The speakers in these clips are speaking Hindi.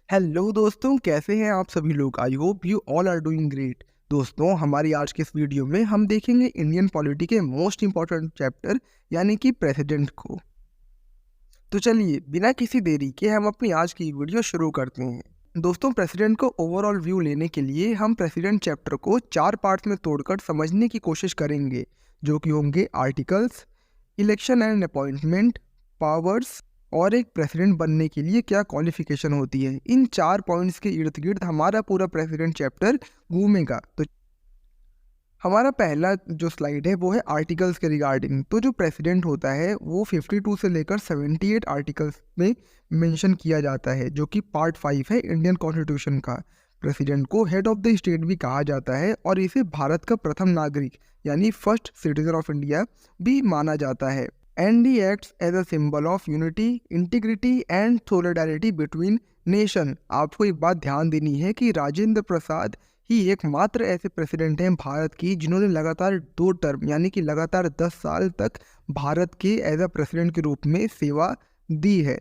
हेलो दोस्तों, कैसे हैं आप सभी लोग। I hope you all are doing great. दोस्तों, हमारी आज के इस वीडियो में हम देखेंगे इंडियन पॉलिटी के मोस्ट इंपॉर्टेंट चैप्टर यानी कि प्रेसिडेंट को। तो चलिए बिना किसी देरी के हम अपनी आज की वीडियो शुरू करते हैं। दोस्तों, प्रेसिडेंट को ओवरऑल व्यू लेने के लिए हम प्रेसिडेंट चैप्टर को 4 पार्ट्स में तोड़कर समझने की कोशिश करेंगे, जो कि होंगे articles, election and appointment, powers और एक प्रेसिडेंट बनने के लिए क्या क्वालिफिकेशन होती है। इन 4 पॉइंट्स के इर्द गिर्द हमारा पूरा प्रेसिडेंट चैप्टर घूमेगा। तो हमारा पहला जो स्लाइड है वो है आर्टिकल्स के रिगार्डिंग। तो जो प्रेसिडेंट होता है वो 52 से लेकर 78 आर्टिकल्स में मेंशन किया जाता है, जो कि पार्ट 5 है इंडियन कॉन्स्टिट्यूशन का। प्रेसिडेंट को हेड ऑफ द स्टेट भी कहा जाता है और इसे भारत का प्रथम नागरिक यानी फर्स्ट सिटीजन ऑफ इंडिया भी माना जाता है। And he acts as a symbol of unity, integrity and solidarity between nation. आपको एक बात ध्यान देनी है कि राजेंद्र प्रसाद ही एकमात्र ऐसे प्रेसिडेंट हैं भारत की जिन्होंने लगातार 2 टर्म यानी कि लगातार 10 साल तक भारत के एज अ प्रेसिडेंट के रूप में सेवा दी है।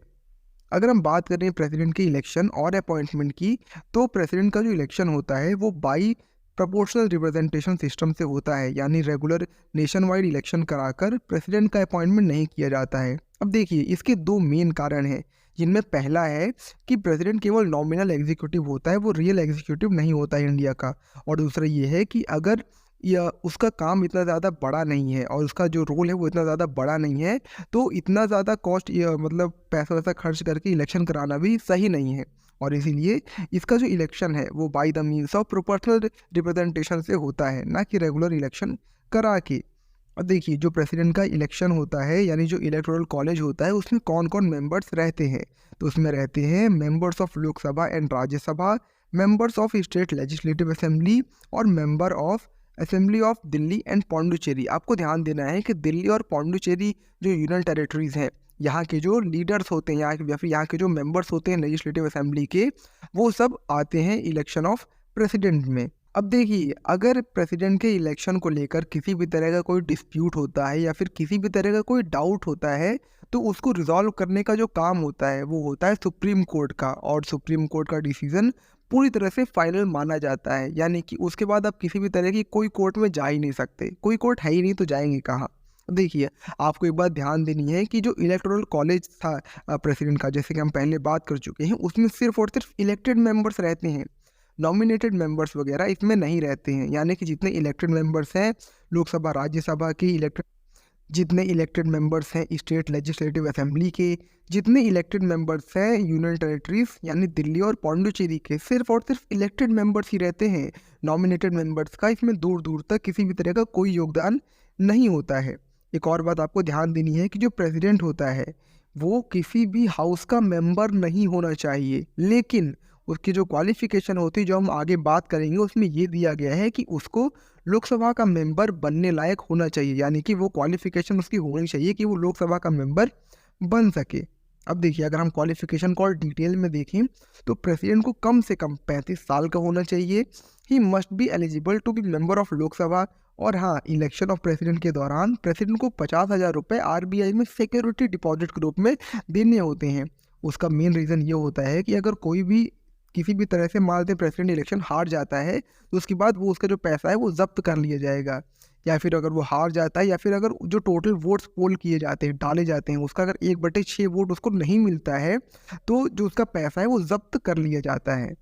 अगर हम बात करें प्रेसिडेंट के इलेक्शन और अपॉइंटमेंट की, तो प्रेसिडेंट का जो इलेक्शन होता है वो बाई प्रोपोर्शनल रिप्रेजेंटेशन सिस्टम से होता है, यानी रेगुलर नेशन वाइड इलेक्शन कराकर प्रेसिडेंट का अपॉइंटमेंट नहीं किया जाता है। अब देखिए, इसके 2 मेन कारण हैं, जिनमें पहला है कि प्रेसिडेंट केवल नॉमिनल एग्जीक्यूटिव होता है, वो रियल एग्जीक्यूटिव नहीं होता है इंडिया का। और दूसरा ये है कि अगर या उसका काम इतना ज़्यादा बड़ा नहीं है और उसका जो रोल है वो इतना ज़्यादा बड़ा नहीं है, तो इतना ज़्यादा कॉस्ट मतलब पैसा वैसा खर्च करके इलेक्शन कराना भी सही नहीं है। और इसीलिए इसका जो इलेक्शन है वो by the means of proportional representation से होता है, ना कि रेगुलर इलेक्शन करा के। और देखिए, जो प्रेसिडेंट का इलेक्शन होता है यानी जो इलेक्टोरल कॉलेज होता है उसमें कौन कौन मेंबर्स रहते हैं। तो उसमें रहते हैं members of Lok Sabha and Rajya Sabha, members of state legislative assembly और member of assembly of Delhi and Pondicherry. आपको ध्यान देना है कि दिल्ली और पौंडुचेरी जो यूनियन टेरिटरीज हैं, यहाँ के जो लीडर्स होते हैं या फिर यहाँ के जो मेंबर्स होते हैं लेजिस्लेटिव असेंबली के, वो सब आते हैं इलेक्शन ऑफ प्रेसिडेंट में। अब देखिए, अगर प्रेसिडेंट के इलेक्शन को लेकर किसी भी तरह का कोई डिस्प्यूट होता है या फिर किसी भी तरह का कोई डाउट होता है, तो उसको रिजॉल्व करने का जो काम होता है वो होता है सुप्रीम कोर्ट का। और सुप्रीम कोर्ट का डिसीजन पूरी तरह से फाइनल माना जाता है, यानी कि उसके बाद आप किसी भी तरह की कोई कोर्ट में जा ही नहीं सकते। कोई कोर्ट है ही नहीं तो जाएंगे कहाँ। देखिए, आपको एक बात ध्यान देनी है कि जो इलेक्टोरल कॉलेज था प्रेसिडेंट का, जैसे कि हम पहले बात कर चुके हैं, उसमें सिर्फ और सिर्फ इलेक्टेड मेंबर्स रहते हैं, नॉमिनेटेड मेंबर्स वगैरह इसमें नहीं रहते हैं। यानी कि जितने इलेक्टेड मेंबर्स हैं लोकसभा राज्यसभा के इलेक्टेड, जितने इलेक्टेड मेंबर्स हैं स्टेट लेजिस्लेटिव असेंबली के, जितने इलेक्टेड मेंबर्स हैं यूनियन टेरिटरीज यानी दिल्ली और पौंडुचेरी के, सिर्फ और सिर्फ इलेक्टेड मेंबर्स ही रहते हैं। नॉमिनेटेड मेंबर्स का इसमें दूर दूर तक किसी भी तरह का कोई योगदान नहीं होता है। एक और बात आपको ध्यान देनी है कि जो प्रेसिडेंट होता है वो किसी भी हाउस का मेंबर नहीं होना चाहिए, लेकिन उसकी जो क्वालिफिकेशन होती है जो हम आगे बात करेंगे उसमें ये दिया गया है कि उसको लोकसभा का मेंबर बनने लायक होना चाहिए, यानी कि वो क्वालिफिकेशन उसकी होनी चाहिए कि वो लोकसभा का मेंबर बन सके। अब देखिए, अगर हम क्वालिफिकेशन को और डिटेल में देखें तो प्रेसिडेंट को कम से कम 35 साल का होना चाहिए। He must be eligible to be member of Lok Sabha. और हाँ, इलेक्शन ऑफ प्रेसिडेंट के दौरान प्रेसिडेंट को 50,000 रुपये RBI में सिक्योरिटी डिपॉजिट के रूप में देने होते हैं। उसका मेन रीज़न ये होता है कि अगर कोई भी किसी भी तरह से मान लेते प्रेसिडेंट इलेक्शन हार जाता है तो उसके बाद वो उसका जो पैसा है वो जब्त कर लिया जाएगा, या फिर अगर वो हार जाता है या फिर अगर जो टोटल वोट्स पोल किए जाते हैं डाले जाते हैं उसका अगर 1/6 वोट उसको नहीं मिलता है तो जो उसका पैसा है वो जब्त कर लिया जाता है।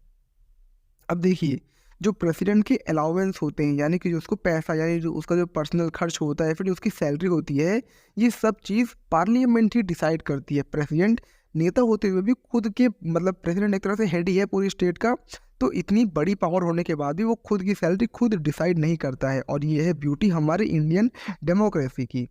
अब देखिए, जो प्रेसिडेंट के अलाउंस होते हैं यानी कि जो उसको पैसा यानी जो उसका जो पर्सनल खर्च होता है फिर उसकी सैलरी होती है, ये सब चीज़ पार्लियामेंट ही डिसाइड करती है। प्रेसिडेंट नेता होते हुए भी खुद के मतलब प्रेसिडेंट एक तरह से हेड ही है पूरी स्टेट का, तो इतनी बड़ी पावर होने के बाद भी वो खुद की सैलरी खुद डिसाइड नहीं करता है। और ये है ब्यूटी हमारे इंडियन डेमोक्रेसी की।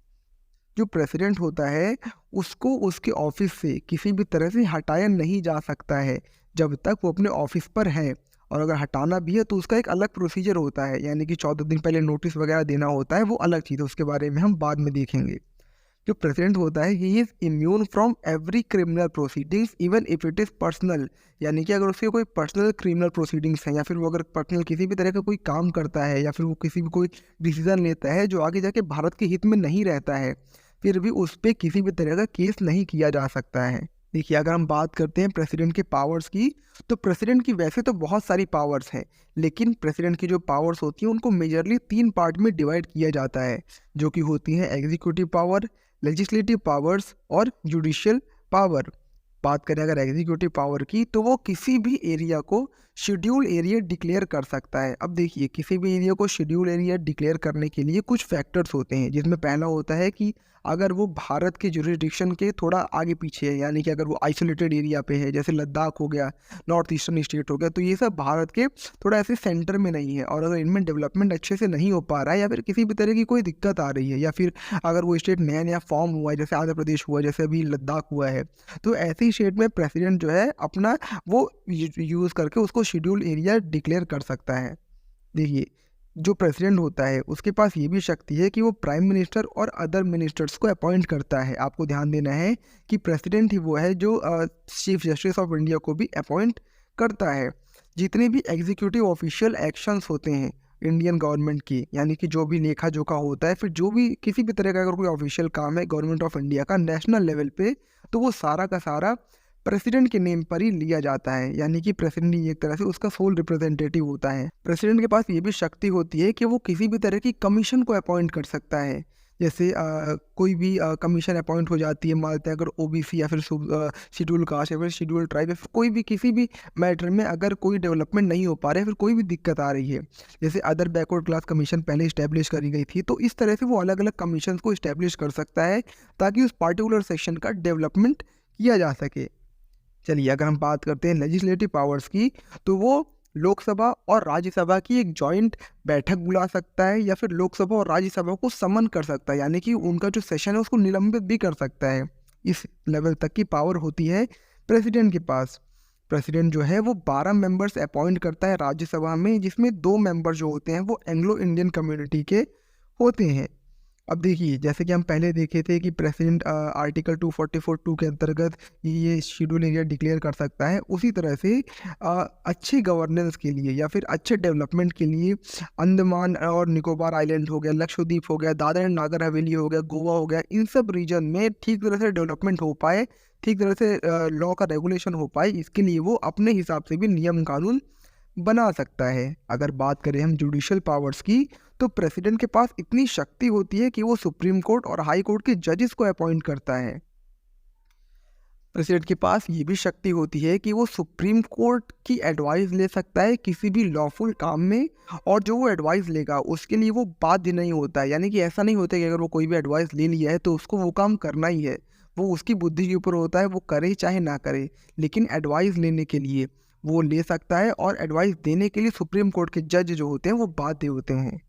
जो प्रेसिडेंट होता है उसको उसके ऑफिस से किसी भी तरह से हटाया नहीं जा सकता है जब तक वो अपने ऑफिस पर है। और अगर हटाना भी है तो उसका एक अलग प्रोसीजर होता है, यानी कि 14 दिन पहले नोटिस वगैरह देना होता है, वो अलग चीज़ है, उसके बारे में हम बाद में देखेंगे। जो प्रेसिडेंट होता है he is immune from every criminal proceedings even if it is personal. यानी कि अगर उसके कोई पर्सनल क्रिमिनल प्रोसीडिंग्स हैं या फिर वो अगर पर्सनल किसी भी तरह का कोई काम करता है या फिर वो किसी भी कोई डिसीजन लेता है जो आगे जाके भारत के हित में नहीं रहता है, फिर भी उस पर किसी भी तरह का केस नहीं किया जा सकता है। देखिए, अगर हम बात करते हैं प्रेसिडेंट के पावर्स की, तो प्रेसिडेंट की वैसे तो बहुत सारी पावर्स हैं, लेकिन प्रेसिडेंट की जो पावर्स होती हैं उनको मेजरली 3 पार्ट में डिवाइड किया जाता है, जो कि होती हैं एग्जीक्यूटिव पावर, लेजिस्लेटिव पावर्स और जुडिशियल पावर। बात करें अगर एग्जीक्यूटिव पावर की, तो वो किसी भी एरिया को शेड्यूल एरिया डिक्लेयर कर सकता है। अब देखिए, किसी भी एरिया को शेड्यूल एरिया डिक्लेयर करने के लिए कुछ फैक्टर्स होते हैं, जिसमें पहला होता है कि अगर वो भारत के जुरिडिक्शन के थोड़ा आगे पीछे है, यानी कि अगर वो आइसोलेटेड एरिया पे है, जैसे लद्दाख हो गया, नॉर्थ ईस्टर्न स्टेट हो गया, तो ये सब भारत के थोड़ा ऐसे सेंटर में नहीं है, और अगर इनमें डेवलपमेंट अच्छे से नहीं हो पा रहा है, या फिर किसी भी तरह की कोई दिक्कत आ रही है, या फिर अगर वो स्टेट नया नया फॉर्म हुआ है, जैसे आंध्र प्रदेश हुआ, जैसे अभी लद्दाख हुआ है, तो ऐसी स्टेट में प्रेसिडेंट जो है अपना वो यूज़ करके उसको शेड्यूल एरिया डिक्लेयर कर सकता है। देखिए, जो प्रेसिडेंट होता है उसके पास ये भी शक्ति है कि वो प्राइम मिनिस्टर और अदर मिनिस्टर्स को अपॉइंट करता है। आपको ध्यान देना है कि प्रेसिडेंट ही वो है जो चीफ जस्टिस ऑफ इंडिया को भी अपॉइंट करता है। जितने भी एग्जीक्यूटिव ऑफिशियल एक्शंस होते हैं इंडियन गवर्नमेंट की, यानी कि जो भी लेखा जोखा होता है, फिर जो भी किसी भी तरह का अगर कोई ऑफिशियल काम है गवर्नमेंट ऑफ इंडिया का नेशनल लेवल पे, तो वो सारा का सारा प्रेसिडेंट के नेम पर ही लिया जाता है, यानी कि प्रेसिडेंट ही एक तरह से उसका सोल रिप्रेजेंटेटिव होता है। प्रेसिडेंट के पास ये भी शक्ति होती है कि वो किसी भी तरह की कमीशन को अपॉइंट कर सकता है। जैसे कोई भी कमीशन अपॉइंट हो जाती है, मानते हैं अगर ओबीसी या फिर शेड्यूल कास्ट या फिर शेड्यूल ट्राइब या फिर कोई भी किसी भी मैटर में अगर कोई डेवलपमेंट नहीं हो पा रहा है, फिर कोई भी दिक्कत आ रही है, जैसे अदर बैकवर्ड क्लास कमीशन पहले इस्टेब्लिश करी गई थी, तो इस तरह से वो अलग अलग कमीशन को इस्टेब्लिश कर सकता है ताकि उस पार्टिकुलर सेक्शन का डेवलपमेंट किया जा सके। चलिए, अगर हम बात करते हैं लेजिस्लेटिव पावर्स की, तो वो लोकसभा और राज्यसभा की एक जॉइंट बैठक बुला सकता है, या फिर लोकसभा और राज्यसभा को समन कर सकता है, यानी कि उनका जो सेशन है उसको निलंबित भी कर सकता है। इस लेवल तक की पावर होती है प्रेसिडेंट के पास। प्रेसिडेंट जो है वो 12 मेंबर्स अपॉइंट करता है राज्यसभा में, जिसमें 2 मेंबर जो होते हैं वो एंग्लो इंडियन कम्युनिटी के होते हैं। अब देखिए, जैसे कि हम पहले देखे थे कि प्रेसिडेंट आर्टिकल 244(2) के अंतर्गत ये शेड्यूल एरिया डिक्लेयर कर सकता है, उसी तरह से अच्छी गवर्नेंस के लिए या फिर अच्छे डेवलपमेंट के लिए अंडमान और निकोबार आइलैंड हो गया, लक्षद्वीप हो गया, दादरा एंड नागर हवेली हो गया, गोवा हो गया, इन सब रीजन में ठीक तरह से डेवलपमेंट हो पाए, ठीक तरह से लॉ का रेगुलेशन हो पाए, इसके लिए वो अपने हिसाब से भी नियम कानून बना सकता है। अगर बात करें हम जुडिशियल पावर्स की, तो प्रेसिडेंट के पास इतनी शक्ति होती है कि वो सुप्रीम कोर्ट और हाई कोर्ट के जजेस को अपॉइंट करता है। प्रेसिडेंट के पास ये भी शक्ति होती है कि वो सुप्रीम कोर्ट की एडवाइस ले सकता है किसी भी लॉफुल काम में, और जो वो एडवाइस लेगा उसके लिए वो बाध्य नहीं होता है, यानी कि ऐसा नहीं होता कि अगर वो कोई भी एडवाइस ले लिया है तो उसको वो काम करना ही है। वो उसकी बुद्धि के ऊपर होता है, वो करे चाहे ना करे, लेकिन एडवाइस लेने के लिए वो ले सकता है, और एडवाइस देने के लिए सुप्रीम कोर्ट के जज जो होते हैं वो बाध्य होते हैं।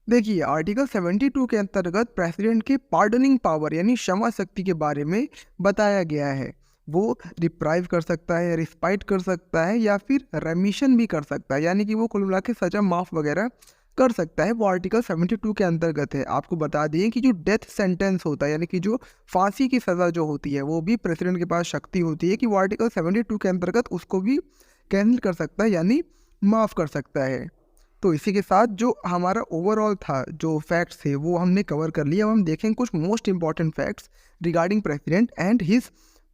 देखिए, आर्टिकल 72 के अंतर्गत प्रेसिडेंट के पार्डनिंग पावर यानी क्षमा शक्ति के बारे में बताया गया है। वो रिप्राइव कर सकता है, रिस्पाइट कर सकता है, या फिर रेमिशन भी कर सकता है, यानी कि वो कुल मिला के सजा माफ़ वगैरह कर सकता है। वो आर्टिकल 72 के अंतर्गत है। आपको बता दें कि जो डेथ सेंटेंस होता है, यानी कि जो फांसी की सज़ा जो होती है, वो भी प्रेसिडेंट के पास शक्ति होती है कि वो आर्टिकल 72 के अंतर्गत उसको भी कैंसिल कर सकता है, यानी माफ़ कर सकता है। तो इसी के साथ जो हमारा ओवरऑल था, जो फैक्ट्स थे वो हमने कवर कर लिया। अब हम देखें कुछ most important facts regarding president and his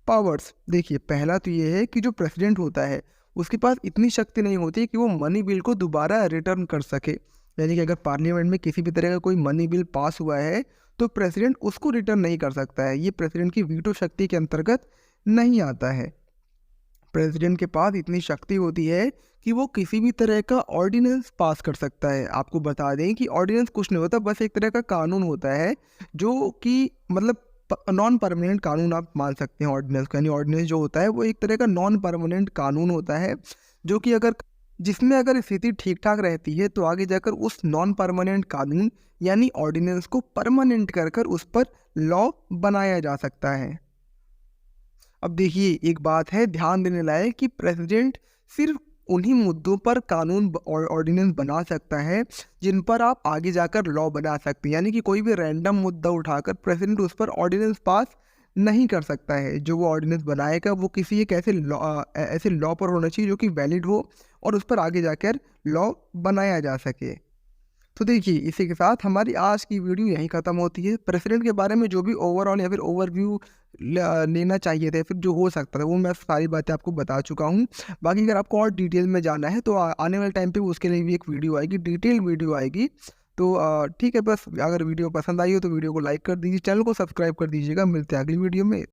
powers. देखिए, पहला तो ये है कि जो प्रेसिडेंट होता है उसके पास इतनी शक्ति नहीं होती कि वो मनी बिल को दोबारा रिटर्न कर सके, यानी कि अगर पार्लियामेंट में किसी भी तरह का कोई मनी बिल पास हुआ है तो प्रेसिडेंट उसको रिटर्न नहीं कर सकता है। ये प्रेसिडेंट की वीटो शक्ति के अंतर्गत नहीं आता है। प्रेसिडेंट के पास इतनी शक्ति होती है कि वो किसी भी तरह का ऑर्डिनेंस पास कर सकता है। आपको बता दें कि ऑर्डिनेंस कुछ नहीं होता, बस एक तरह का कानून होता है, जो कि मतलब नॉन परमानेंट कानून आप मान सकते हैं ऑर्डिनेंस को। यानी ऑर्डिनेंस जो होता है वो एक तरह का नॉन परमानेंट कानून होता है, जो कि जिसमें अगर स्थिति ठीक ठाक रहती है तो आगे जाकर उस नॉन परमानेंट कानून यानी ऑर्डिनेंस को परमानेंट कर उस पर लॉ बनाया जा सकता है। अब देखिए, एक बात है ध्यान देने लायक कि प्रेसिडेंट सिर्फ उन्हीं मुद्दों पर कानून और ऑर्डिनेंस बना सकता है जिन पर आप आगे जाकर लॉ बना सकते हैं, यानी कि कोई भी रैंडम मुद्दा उठाकर प्रेसिडेंट उस पर ऑर्डिनेंस पास नहीं कर सकता है। जो वो ऑर्डिनेंस बनाएगा वो किसी एक ऐसे लॉ पर होना चाहिए जो कि वैलिड हो और उस पर आगे जाकर लॉ बनाया जा सके। तो देखिए, इसी के साथ हमारी आज की वीडियो यहीं ख़त्म होती है। प्रेसिडेंट के बारे में जो भी ओवरऑल या फिर ओवरव्यू लेना चाहिए थे, फिर जो हो सकता था वो मैं सारी बातें आपको बता चुका हूँ। बाकी अगर आपको और डिटेल में जानना है तो आने वाले टाइम पे उसके लिए भी एक वीडियो आएगी, डिटेल वीडियो आएगी। तो ठीक है, बस अगर वीडियो पसंद आई हो तो वीडियो को लाइक कर दीजिए, चैनल को सब्सक्राइब कर दीजिएगा। मिलते हैं अगली वीडियो में।